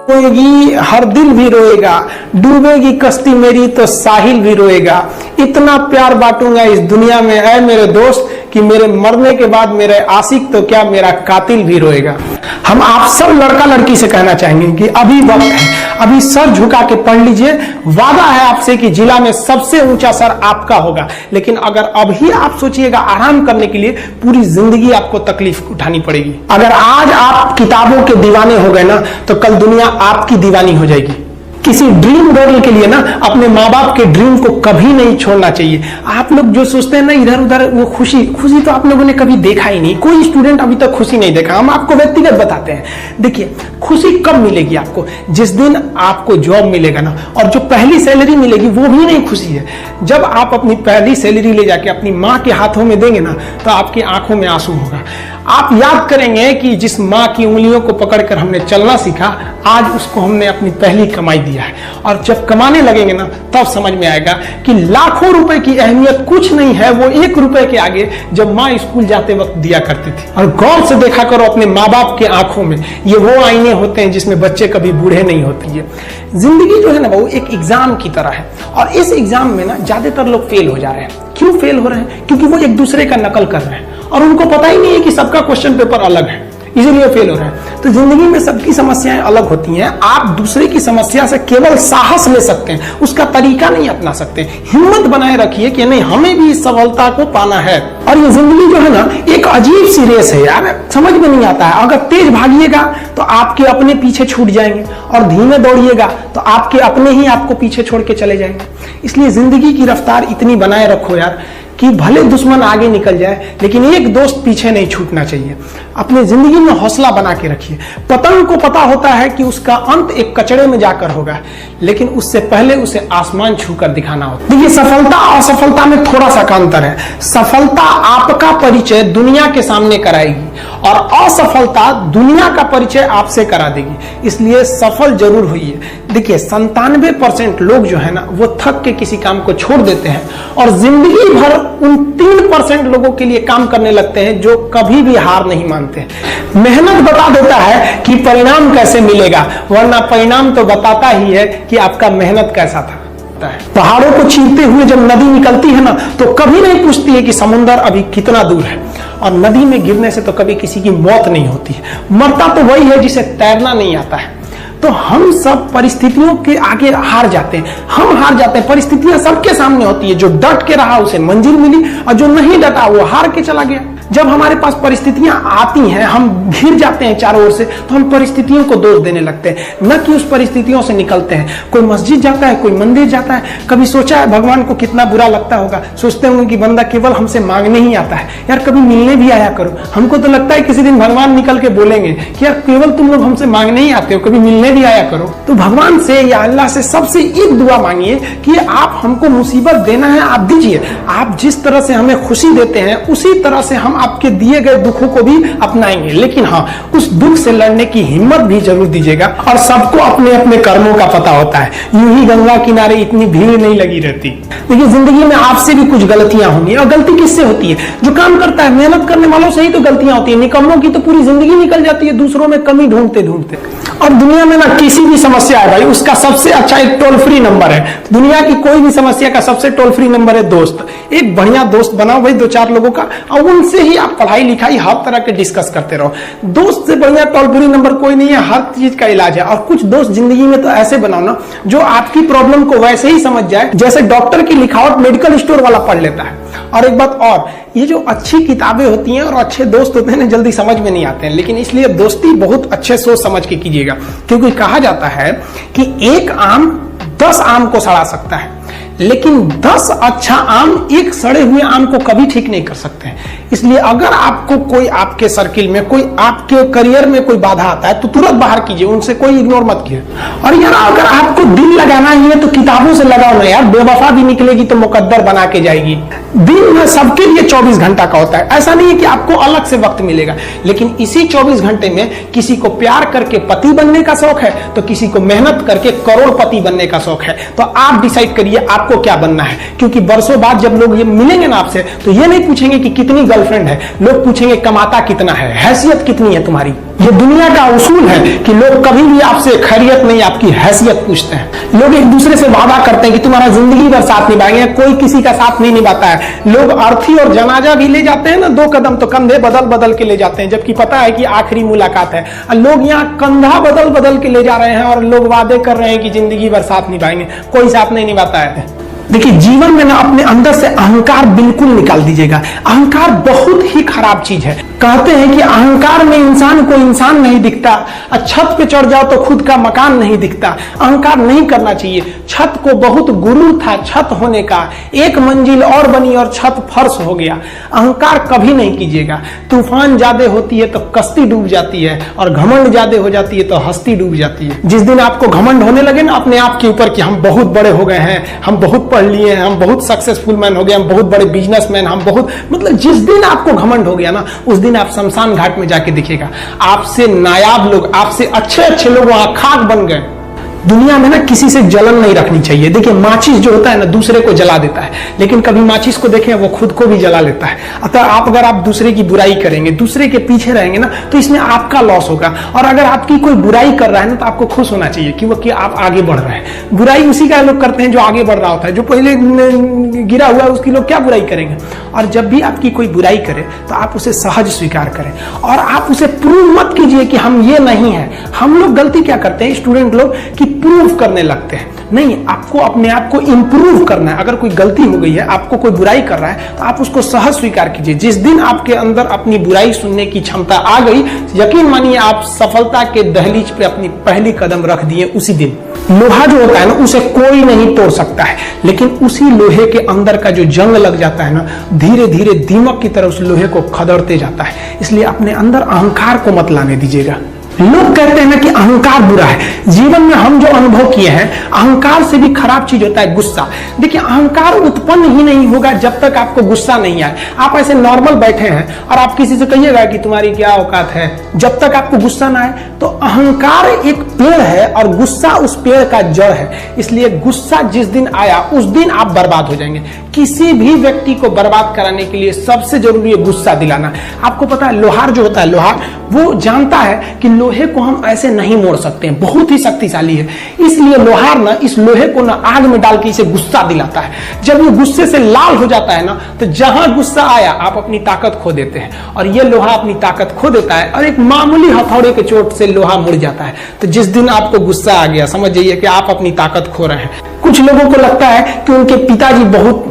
रोएगी हर दिल भी रोएगा, डूबेगी कश्ती मेरी तो साहिल भी रोएगा। इतना प्यार बांटूंगा इस दुनिया में ऐ मेरे दोस्त कि मेरे मरने के बाद मेरे आशिक तो क्या मेरा कातिल भी रोएगा। हम आप सब लड़का लड़की से कहना चाहेंगे कि अभी वक्त है, अभी सर झुका के पढ़ लीजिए। वादा है आपसे कि जिला में सबसे ऊंचा सर आपका होगा, लेकिन अगर अभी आप सोचिएगा आराम करने के लिए, पूरी जिंदगी आपको तकलीफ उठानी पड़ेगी। अगर आज आप किताबों के दीवाने हो गए ना, तो कल दुनिया आपकी दीवानी हो जाएगी। किसी ड्रीम गर्ल के लिए ना अपने माँ बाप के ड्रीम को कभी नहीं छोड़ना चाहिए। आप लोग जो सोचते हैं ना इधर उधर, वो खुशी तो आप लोगों ने कभी देखा ही नहीं। कोई स्टूडेंट अभी तक खुशी नहीं देखा। हम आपको व्यक्तिगत बताते हैं। देखिए, खुशी कब मिलेगी आपको? जिस दिन आपको जॉब मिलेगा ना, और जो पहली सैलरी मिलेगी वो भी नहीं खुशी है। जब आप अपनी पहली सैलरी ले जाके अपनी माँ के हाथों में देंगे ना, तो आपकी आंखों में आंसू होगा। आप याद करेंगे कि जिस माँ की उंगलियों को पकड़कर हमने चलना सीखा, आज उसको हमने अपनी पहली कमाई दिया है। और जब कमाने लगेंगे ना, तब समझ में आएगा कि लाखों रुपए की अहमियत कुछ नहीं है वो 1 रुपए के आगे, जब माँ स्कूल जाते वक्त दिया करती थी। और गौर से देखा करो अपने माँ बाप के आंखों में, ये वो आईने होते हैं जिसमें बच्चे कभी बूढ़े नहीं होते हैं। जिंदगी जो है ना वो एक एग्जाम की तरह है, और इस एग्जाम में ना ज्यादातर लोग फेल हो जा रहे हैं। क्यों फेल हो रहे हैं? क्योंकि वो एक दूसरे का नकल कर रहे हैं और उनको पता ही नहीं है कि सबका क्वेश्चन पेपर अलग है, इसीलिए फेल हो रहे हैं। तो जिंदगी में सबकी समस्याएं अलग होती हैं। आप दूसरे की समस्या से केवल साहस ले सकते हैं, उसका तरीका नहीं अपना सकते। हिम्मत बनाए रखिए कि नहीं, हमें भी इस सफलता को पाना है। और ये जिंदगी जो है ना एक अजीब सी रेस है यार, समझ में नहीं आता है। अगर तेज भागिएगा तो आपके अपने पीछे छूट जाएंगे, और धीमे दौड़िएगा तो आपके अपने ही आपको पीछे छोड़ के चले जाएंगे। इसलिए जिंदगी की रफ्तार इतनी बनाए रखो यार कि भले दुश्मन आगे निकल जाए, लेकिन एक दोस्त पीछे नहीं छूटना चाहिए। अपने जिंदगी में हौसला बना के रखिए। पतंग को पता होता है कि उसका अंत एक कचड़े में जाकर होगा, लेकिन उससे पहले उसे आसमान छूकर दिखाना होता है। देखिए, सफलता और असफलता में थोड़ा सा अंतर है। सफलता आपका परिचय दुनिया के सामने कराएगी, और असफलता दुनिया का परिचय आपसे करा देगी। इसलिए सफल जरूर होइए। देखिए, 97% लोग जो है ना वो थक के किसी काम को छोड़ देते हैं, और जिंदगी भर उन 3% लोगों के लिए काम करने लगते हैं जो कभी भी हार नहीं मानते। मेहनत बता देता है कि परिणाम कैसे मिलेगा, वरना परिणाम तो बताता ही है कि आपका मेहनत कैसा था। पहाड़ों को चीरते हुए जब नदी निकलती है ना, तो कभी नहीं पूछती है कि समुद्र अभी कितना दूर है। और नदी में गिरने से तो कभी किसी की मौत नहीं होती है, मरता तो वही है जिसे तैरना नहीं आता है। तो हम सब परिस्थितियों के आगे हार जाते हैं। हम हार जाते हैं, परिस्थितियां सबके सामने होती है। जो डट के रहा उसे मंजिल मिली, और जो नहीं डटा वो हार के चला गया। जब हमारे पास परिस्थितियां आती हैं, हम घिर जाते हैं चारों ओर से, तो हम परिस्थितियों को दोष देने लगते हैं, न कि उस परिस्थितियों से निकलते हैं। कोई मस्जिद जाता है, कोई मंदिर जाता है, कभी सोचा है भगवान को कितना बुरा लगता होगा? सोचते होंगे कि बंदा केवल हमसे मांगने ही आता है, यार कभी मिलने भी आया करो। हमको तो लगता है किसी दिन भगवान निकल के बोलेंगे कि यार केवल तुम लोग हमसे मांगने ही आते हो, कभी मिलने भी आया करो। तो भगवान से या अल्लाह से सबसे एक दुआ मांगिए कि आप हमको मुसीबत देना है, आप दीजिए। आप जिस तरह से हमें खुशी देते हैं, उसी तरह से हम आपके दिए गए दुखों को भी अपनाएंगे। लेकिन हाँ, उस दुख से लड़ने की हिम्मत भी जरूर दीजिएगा। और सबको अपने अपने कर्मों का पता होता है, यूं ही गंगा किनारे इतनी भीड़ नहीं लगी रहती। देखिए, जिंदगी में आपसे भी कुछ गलतियां होंगी, और गलती किससे होती है? जो काम करता है, मेहनत करने वालों से ही तो गलतियां होती है। निकम्मों की तो पूरी जिंदगी निकल जाती है दूसरों में कमी ढूंढते ढूंढते। और दुनिया में ना किसी भी समस्या है भाई, उसका सबसे अच्छा एक टोल फ्री नंबर है। दुनिया की कोई भी समस्या का सबसे टोल फ्री नंबर है दोस्त। एक बढ़िया दोस्त बनाओ भाई, 2-4 लोगों का, और उनसे ही आप पढ़ाई लिखाई हर तरह के डिस्कस करते रहो। दोस्त से बढ़िया टोल फ्री नंबर कोई नहीं है, हर चीज का इलाज है। और कुछ दोस्त जिंदगी में तो ऐसे बनाओ ना जो आपकी प्रॉब्लम को वैसे ही समझ जाए जैसे डॉक्टर की लिखावट मेडिकल स्टोर वाला पढ़ लेता है। और एक बात और, ये जो अच्छी किताबें होती हैं और अच्छे दोस्त होते हैं ना, जल्दी समझ में नहीं आते हैं। लेकिन इसलिए दोस्ती बहुत अच्छे सोच समझ के कीजिएगा, क्योंकि कहा जाता है कि एक आम 10 आम को सड़ा सकता है, लेकिन 10 अच्छा आम एक सड़े हुए आम को कभी ठीक नहीं कर सकते हैं। इसलिए अगर आपको कोई आपके सर्किल में, कोई आपके करियर में कोई बाधा आता है, तो तुरंत बाहर कीजिए, उनसे कोई इग्नोर मत कीजिए। और यार अगर आपको दिल लगाना ही है तो किताबों से लगाओ ना यार, बेवफा भी निकलेगी तो मुकद्दर बना के जाएगी। दिन में सबके लिए 24 घंटा का होता है, ऐसा नहीं है कि आपको अलग से वक्त मिलेगा। लेकिन इसी 24 घंटे में किसी को प्यार करके पति बनने का शौक है, तो किसी को मेहनत करके करोड़पति बनने का शौक है। तो आप डिसाइड करिए आपको क्या बनना है, क्योंकि बरसों बाद जब लोग ये मिलेंगे ना आपसे, तो ये नहीं पूछेंगे कि कितनी गर्लफ्रेंड है, लोग पूछेंगे कमाता कितना है, हैसियत कितनी है तुम्हारी। ये दुनिया का उसूल है कि लोग कभी भी आपसे खैरियत नहीं, आपकी हैसियत पूछते हैं। लोग एक दूसरे से वादा करते हैं कि तुम्हारा जिंदगी भर साथ निभाएंगे, कोई किसी का साथ नहीं निभाता है। लोग अर्थी और जनाजा भी ले जाते हैं ना, 2 कदम तो कंधे बदल बदल के ले जाते हैं, जबकि पता है कि आखिरी मुलाकात है। लोग यहाँ कंधा बदल बदल के ले जा रहे हैं और लोग वादे कर रहे हैं कि जिंदगी भर साथ निभाएंगे, कोई साथ नहीं निभाता है। देखिए, जीवन में ना अपने अंदर से अहंकार बिल्कुल निकाल दीजिएगा। अहंकार बहुत ही खराब चीज है। कहते हैं कि अहंकार में इंसान को इंसान नहीं दिखता, छत पे चढ़ जाओ तो खुद का मकान नहीं दिखता। अहंकार नहीं करना चाहिए। छत को बहुत गुरूर था छत होने का, 1 मंजिल और बनी और छत फर्श हो गया। अहंकार कभी नहीं कीजिएगा। तूफान ज्यादा होती है तो कश्ती डूब जाती है, और घमंड ज्यादा हो जाती है तो हस्ती डूब जाती है। जिस दिन आपको घमंड होने लगे ना अपने आप के ऊपर कि हम बहुत बड़े हो गए हैं, हम बहुत पढ़ लिए हैं, हम बहुत सक्सेसफुल मैन हो गए, हम बहुत बड़े बिजनेसमैन, हम बहुत, मतलब जिस दिन आपको घमंड हो गया ना, उस दिन आप शमशान घाट में जाके देखिएगा, आपसे नायाब लोग, आपसे अच्छे अच्छे लोग वहां खाक बन गए। दुनिया में ना किसी से जलन नहीं रखनी चाहिए। देखिए, माचिस जो होता है ना दूसरे को जला देता है, लेकिन कभी माचिस को देखें वो खुद को भी जला लेता है। अतः अगर आप दूसरे की बुराई करेंगे, दूसरे के पीछे रहेंगे ना, तो इसमें आपका लॉस होगा। और अगर आपकी कोई बुराई कर रहा है ना, तो आपको खुश होना चाहिए कि आप आगे बढ़ रहे हैं। बुराई उसी का लोग करते हैं जो आगे बढ़ रहा होता है। जो पहले गिरा हुआ है उसकी लोग क्या बुराई करेंगे। और जब भी आपकी कोई बुराई करे तो आप उसे सहज स्वीकार करें, और आप उसे प्रूव मत कीजिए कि हम ये नहीं है। हम लोग गलती क्या करते हैं स्टूडेंट लोग, कि प्रूव करने लगते हैं। नहीं, आपको अपने आप को इंप्रूव करना है। अगर कोई गलती हो गई है, आपको कोई बुराई कर रहा है, तो आप उसको सहज स्वीकार कीजिए। जिस दिन आपके अंदर अपनी बुराई सुनने की क्षमता आ गई, यकीन मानिए आप सफलता के दहलीज पे अपनी पहली कदम रख दिए उसी दिन। लोहा जो होता है ना, उसे कोई नहीं तोड़ सकता है, लेकिन उसी लोहे के अंदर का जो जंग लग जाता है ना, धीरे धीरे दीमक की तरह उस लोहे को खदड़ते जाता है। इसलिए अपने अंदर अहंकार को मत लाने दीजिएगा। लोग कहते हैं ना कि अहंकार बुरा है। जीवन में हम जो अनुभव किए हैं, अहंकार से भी खराब चीज होता है गुस्सा। देखिए, अहंकार उत्पन्न ही नहीं होगा जब तक आपको गुस्सा नहीं आए। आप ऐसे नॉर्मल बैठे हैं और आप किसी से कहिएगा कि तुम्हारी क्या औकात है, जब तक आपको गुस्सा ना आए। तो अहंकार एक पेड़ है और गुस्सा उस पेड़ का जड़ है। इसलिए गुस्सा जिस दिन आया उस दिन आप बर्बाद हो जाएंगे। किसी भी व्यक्ति को बर्बाद कराने के लिए सबसे जरूरी है गुस्सा दिलाना। आपको पता है, लोहार जो होता है, लोहार वो जानता है कि लोहे को हम ऐसे नहीं मोड़ सकते हैं, बहुत ही शक्तिशाली है। इसलिए लोहार ना इस लोहे को ना आग में डाल के इसे गुस्सा दिलाता है। जब ये गुस्से से लाल हो जाता है ना, तो जहां गुस्सा आया आप अपनी ताकत खो देते हैं, और ये लोहा अपनी ताकत खो देता है, और एक मामूली हथौड़े के चोट से लोहा मुड़ जाता है। तो जिस दिन आपको गुस्सा आ गया, समझ जाइए कि आप अपनी ताकत खो रहे हैं। कुछ लोगों को लगता है कि उनके पिताजी बहुत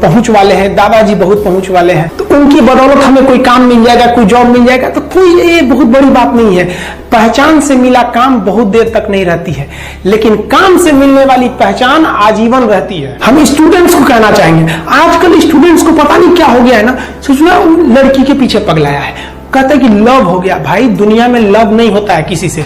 पहुंच वाले हैं, दादाजी बहुत पहुंच वाले हैं, तो उनकी बदौलत हमें कोई काम मिल जाएगा, कोई जॉब मिल जाएगा। तो कोई ये बहुत बड़ी बात नहीं है। पहचान से मिला काम बहुत देर तक नहीं रहती है, लेकिन काम से मिलने वाली पहचान आजीवन रहती है। हम स्टूडेंट्स को कहना चाहेंगे, आजकल स्टूडेंट्स को पता नहीं क्या हो गया है ना, सोचना लड़की के पीछे पगलाया है, कहता है कि लव हो गया। भाई, दुनिया में लव नहीं होता है किसी से,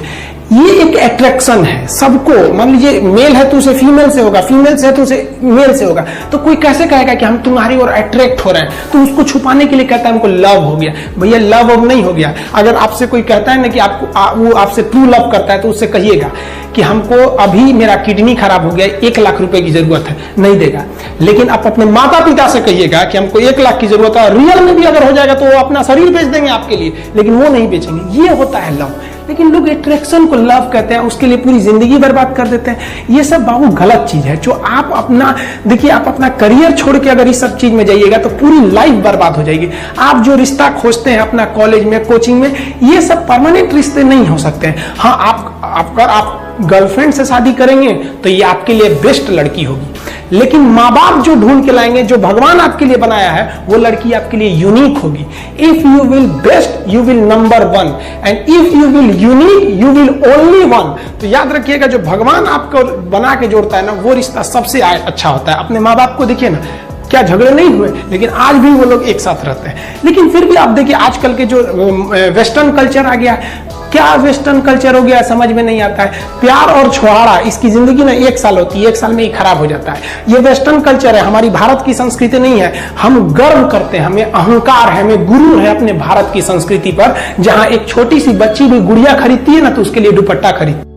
ये एक अट्रैक्शन है सबको। मान लीजिए मेल है तो उसे फीमेल से होगा, फीमेल से है तो उसे मेल से होगा। तो कोई कैसे कहेगा कि हम तुम्हारी ओर अट्रैक्ट हो रहे हैं, तो उसको छुपाने के लिए कहता है हमको लव हो गया। भैया, लव अब नहीं हो गया। अगर आपसे कोई कहता है ना कि आपको वो आपसे ट्रू लव करता है, तो उससे कहिएगा कि हमको अभी मेरा किडनी खराब हो गया, 1 लाख रुपए की जरूरत है, नहीं देगा। लेकिन आप अपने माता पिता से कहिएगा कि हमको 1 लाख की जरूरत है, रियल में भी अगर हो जाएगा तो वो अपना शरीर बेच देंगे आपके लिए, लेकिन वो नहीं बेचेंगे। ये होता है लव। लेकिन लोग अट्रैक्शन को लव कहते हैं, उसके लिए पूरी जिंदगी बर्बाद कर देते हैं। ये सब बाबू गलत चीज है। जो आप अपना, देखिए, आप अपना करियर छोड़ के अगर इस सब चीज में जाइएगा तो पूरी लाइफ बर्बाद हो जाएगी। आप जो रिश्ता खोजते हैं अपना कॉलेज में, कोचिंग में, ये सब परमानेंट रिश्ते नहीं हो सकते हैं। हाँ, आप गर्लफ्रेंड से शादी करेंगे तो ये आपके लिए बेस्ट लड़की होगी, लेकिन माँ बाप जो ढूंढ के लाएंगे, जो भगवान आपके लिए बनाया है, वो लड़की आपके लिए यूनिक होगी। If you will best, you will number 1, and if you will unique, you will only 1। तो याद रखिएगा, जो भगवान आपको बना के जोड़ता है ना, वो रिश्ता सबसे अच्छा होता है। अपने माँ बाप को देखिए ना, क्या झगड़े नहीं हुए, लेकिन आज भी वो लोग एक साथ रहते हैं। लेकिन फिर भी आप देखिए, आजकल के जो वेस्टर्न कल्चर आ गया, क्या वेस्टर्न कल्चर हो गया समझ में नहीं आता है। प्यार और छुहारा, इसकी जिंदगी ना 1 साल होती है, 1 साल में ही खराब हो जाता है। ये वेस्टर्न कल्चर है, हमारी भारत की संस्कृति नहीं है। हम गर्व करते हैं, हमें अहंकार है, हमें गुरूर है अपने भारत की संस्कृति पर। जहां एक छोटी सी बच्ची भी गुड़िया खरीदती है ना, तो उसके लिए दुपट्टा खरीदती है।